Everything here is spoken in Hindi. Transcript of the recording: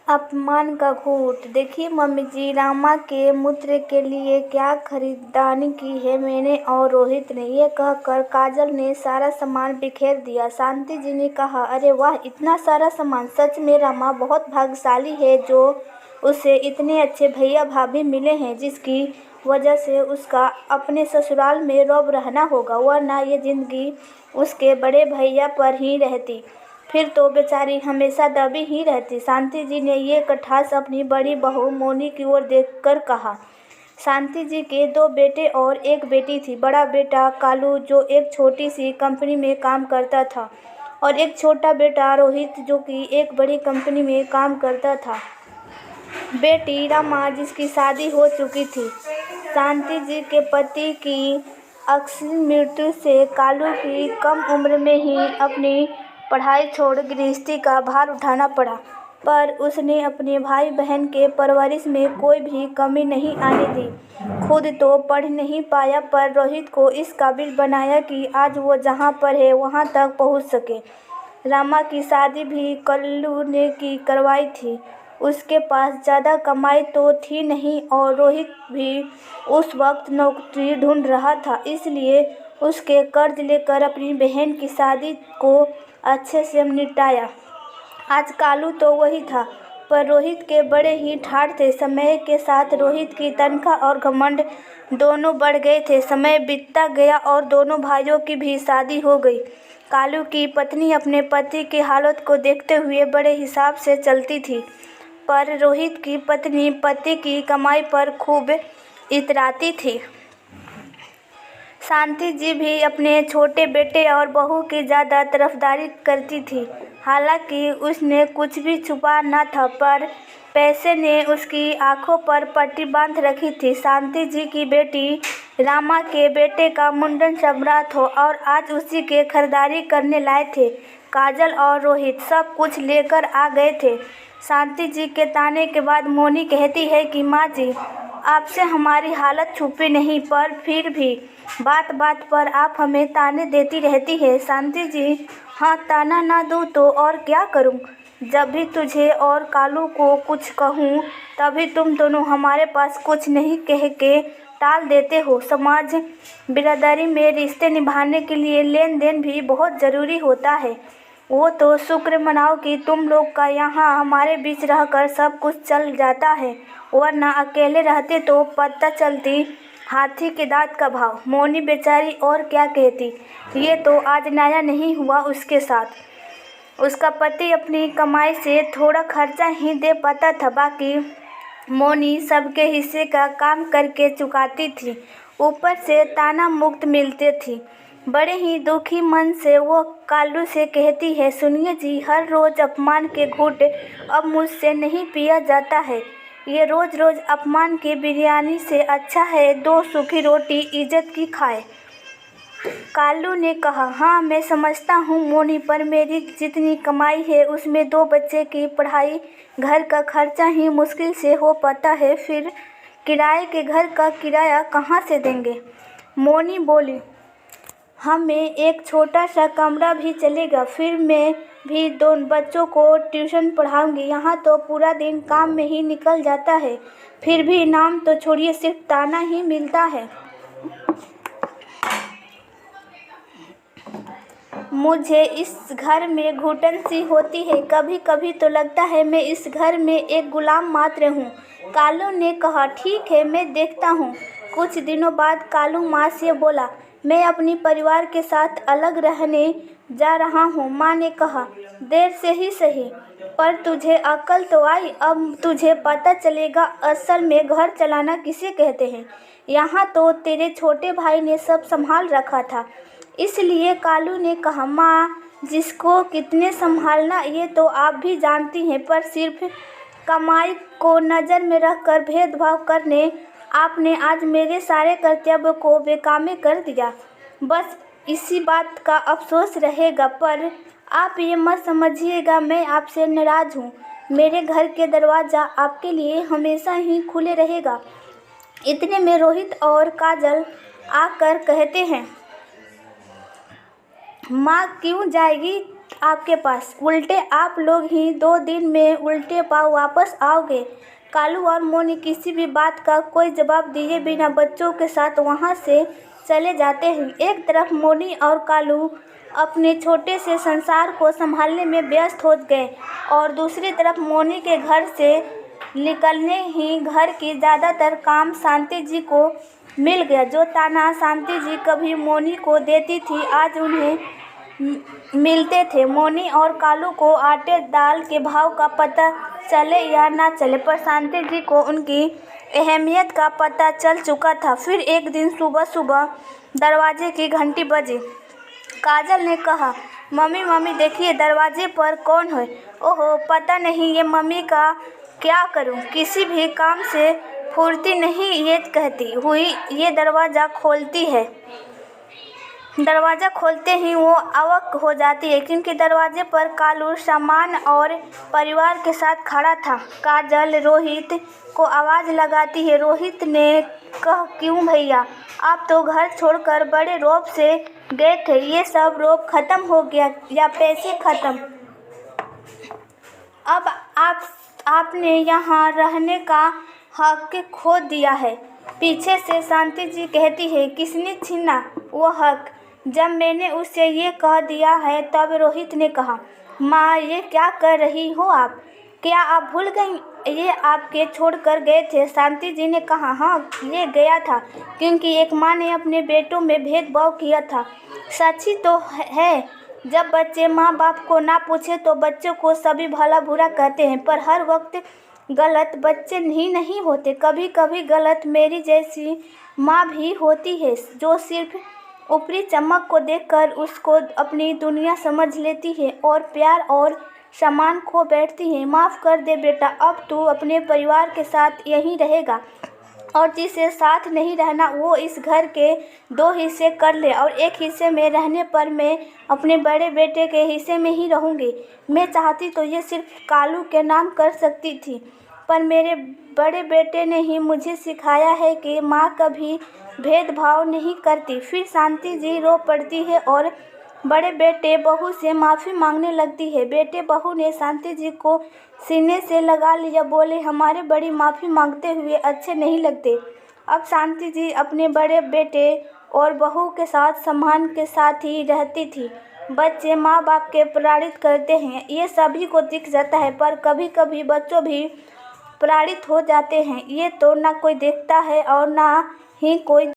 अपमान का घूंट। देखिए मम्मी जी, रामा के मूत्र के लिए क्या खरीदारी की है मैंने और रोहित ने। ये कहकर काजल ने सारा सामान बिखेर दिया। शांति जी ने कहा, अरे वाह, इतना सारा सामान। सच में रामा बहुत भाग्यशाली है जो उसे इतने अच्छे भैया भाभी मिले हैं, जिसकी वजह से उसका अपने ससुराल में रौब रहना होगा, वरना ये जिंदगी उसके बड़े भैया पर ही रहती, फिर तो बेचारी हमेशा दबी ही रहती। शांति जी ने ये कटाक्ष अपनी बड़ी बहू मोनी की ओर देखकर कहा। शांति जी के 2 बेटे और 1 बेटी थी। बड़ा बेटा कालू जो एक छोटी सी कंपनी में काम करता था, और एक छोटा बेटा रोहित जो कि एक बड़ी कंपनी में काम करता था। बेटी रमा जिसकी शादी हो चुकी थी। शांति जी के पति की अकाल मृत्यु से कालू की कम उम्र में ही अपनी पढ़ाई छोड़ गृहस्थी का भार उठाना पड़ा, पर उसने अपने भाई बहन के परवरिश में कोई भी कमी नहीं आने दी। खुद तो पढ़ नहीं पाया, पर रोहित को इस काबिल बनाया कि आज वो जहाँ पर है वहाँ तक पहुँच सके। रमा की शादी भी कल्लू ने करवाई थी। उसके पास ज़्यादा कमाई तो थी नहीं, और रोहित भी उस वक्त नौकरी ढूंढ रहा था, इसलिए उसके कर्ज लेकर अपनी बहन की शादी को अच्छे से निपटाया। आज कालू तो वही था, पर रोहित के बड़े ही ठाठ थे। समय के साथ रोहित की तनख्वाह और घमंड दोनों बढ़ गए थे। समय बीतता गया और दोनों भाइयों की भी शादी हो गई। कालू की पत्नी अपने पति की हालत को देखते हुए बड़े हिसाब से चलती थी, पर रोहित की पत्नी पति की कमाई पर खूब इतराती थी। शांति जी भी अपने छोटे बेटे और बहू की ज़्यादा तरफदारी करती थी। हालांकि उसने कुछ भी छुपा न था, पर पैसे ने उसकी आंखों पर पट्टी बांध रखी थी। शांति जी की बेटी रामा के बेटे का मुंडन सम्राट हो, और आज उसी के खरीदारी करने लाए थे। काजल और रोहित सब कुछ लेकर आ गए थे। शांति जी के ताने के बाद मोनी कहती है कि माँ जी, आपसे हमारी हालत छुपी नहीं, पर फिर भी बात बात पर आप हमें ताने देती रहती है। शांति जी, हाँ, ताना ना दूँ तो और क्या करूँ। जब भी तुझे और कालू को कुछ कहूँ, तभी तुम दोनों हमारे पास कुछ नहीं कह के टाल देते हो। समाज बिरादरी में रिश्ते निभाने के लिए लेन देन भी बहुत ज़रूरी होता है। वो तो शुक्र मनाओ कि तुम लोग का यहाँ हमारे बीच रहकर सब कुछ चल जाता है, वरना अकेले रहते तो पता चलती हाथी के दांत का भाव। मोनी बेचारी और क्या कहती, ये तो आज नया नहीं हुआ उसके साथ। उसका पति अपनी कमाई से थोड़ा खर्चा ही दे पाता था, बाकी मोनी सबके हिस्से का काम करके चुकाती थी, ऊपर से ताना मुक्त मिलते थी। बड़े ही दुखी मन से वो कालू से कहती है, सुनिए जी, हर रोज़ अपमान के घूंट अब मुझसे नहीं पिया जाता है। ये रोज़ रोज़ अपमान की बिरयानी से अच्छा है 2 सूखी रोटी इज्जत की खाए। कालू ने कहा, हाँ मैं समझता हूँ मोनी, पर मेरी जितनी कमाई है उसमें 2 बच्चे की पढ़ाई, घर का खर्चा ही मुश्किल से हो पाता है, फिर किराए के घर का किराया कहाँ से देंगे। मोनी बोली, हमें एक छोटा सा कमरा भी चलेगा, फिर मैं भी 2 बच्चों को ट्यूशन पढ़ाऊंगी। यहाँ तो पूरा दिन काम में ही निकल जाता है, फिर भी नाम तो छोड़िए, सिर्फ ताना ही मिलता है। मुझे इस घर में घुटन सी होती है, कभी कभी तो लगता है मैं इस घर में एक गुलाम मात्र हूँ। कालू ने कहा, ठीक है, मैं देखता हूँ। कुछ दिनों बाद कालू माँ से बोला, मैं अपनी परिवार के साथ अलग रहने जा रहा हूँ। माँ ने कहा, देर से ही सही, पर तुझे अक्ल तो आई, अब तुझे पता चलेगा असल में घर चलाना किसे कहते हैं। यहाँ तो तेरे छोटे भाई ने सब संभाल रखा था, इसलिए कालू ने कहा, माँ, जिसको कितने संभालना ये तो आप भी जानती हैं, पर सिर्फ कमाई को नज़र में रखकर भेदभाव करने आपने आज मेरे सारे कर्तव्य को बेकामे कर दिया। बस इसी बात का अफसोस रहेगा, पर आप ये मत समझिएगा मैं आपसे नाराज़ हूँ। मेरे घर के दरवाज़ा आपके लिए हमेशा ही खुले रहेगा। इतने में रोहित और काजल आकर कहते हैं, माँ क्यों जाएगी, आपके पास, उल्टे आप लोग ही 2 दिन में उल्टे पाँव वापस आओगे। कालू और मोनी किसी भी बात का कोई जवाब दिए बिना बच्चों के साथ वहाँ से चले जाते हैं। एक तरफ मोनी और कालू अपने छोटे से संसार को संभालने में व्यस्त हो गए और दूसरी तरफ मोनी के घर से निकलने ही घर की ज़्यादातर काम शांति जी को मिल गया। जो ताना शांति जी कभी मोनी को देती थी आज उन्हें मिलते थे। मोनी और कालू को आटे दाल के भाव का पता चले या ना चले, पर शांति जी को उनकी अहमियत का पता चल चुका था। फिर एक दिन सुबह सुबह दरवाजे की घंटी बजी। काजल ने कहा, मम्मी मम्मी देखिए दरवाजे पर कौन है। ओहो पता नहीं, ये मम्मी का क्या करूं, किसी भी काम से फुर्ती नहीं, ये कहती हुई ये दरवाज़ा खोलती है। दरवाज़ा खोलते ही वो अवाक हो जाती है क्योंकि दरवाजे पर कालू सामान और परिवार के साथ खड़ा था। काजल रोहित को आवाज़ लगाती है। रोहित ने कहा, क्यों भैया, आप तो घर छोड़कर बड़े रौब से गए थे, ये सब रौब ख़त्म हो गया या पैसे ख़त्म? अब आपने यहाँ रहने का हक खो दिया है। पीछे से शांति जी कहती है, किसने छीना वो हक? जब मैंने उससे ये कह दिया है तब। रोहित ने कहा, माँ ये क्या कर रही हो आप? क्या आप भूल गई ये आपके छोड़कर गए थे? शांति जी ने कहा, हाँ ये गया था क्योंकि एक माँ ने अपने बेटों में भेदभाव किया था। सच्ची तो है, जब बच्चे माँ बाप को ना पूछे तो बच्चों को सभी भला बुरा कहते हैं, पर हर वक्त गलत बच्चे ही नहीं होते। कभी कभी गलत मेरी जैसी माँ भी होती है जो सिर्फ ऊपरी चमक को देखकर उसको अपनी दुनिया समझ लेती है और प्यार और सम्मान खो बैठती है। माफ़ कर दे बेटा, अब तू अपने परिवार के साथ यहीं रहेगा और जिसे साथ नहीं रहना वो इस घर के 2 हिस्से कर ले और एक हिस्से में रहने पर मैं अपने बड़े बेटे के हिस्से में ही रहूँगी। मैं चाहती तो ये सिर्फ कालू के नाम कर सकती थी, पर मेरे बड़े बेटे ने ही मुझे सिखाया है कि माँ कभी भेदभाव नहीं करती। फिर शांति जी रो पड़ती है और बड़े बेटे बहू से माफ़ी मांगने लगती है। बेटे बहू ने शांति जी को सीने से लगा लिया, बोले, हमारे बड़ी माफ़ी मांगते हुए अच्छे नहीं लगते। अब शांति जी अपने बड़े बेटे और बहू के साथ सम्मान के साथ ही रहती थी। बच्चे माँ बाप के प्रताड़ित करते हैं, ये सभी को दिख जाता है, पर कभी कभी बच्चों भी प्रताड़ित हो जाते हैं। ये तो ना कोई देखता है और ना ही कोई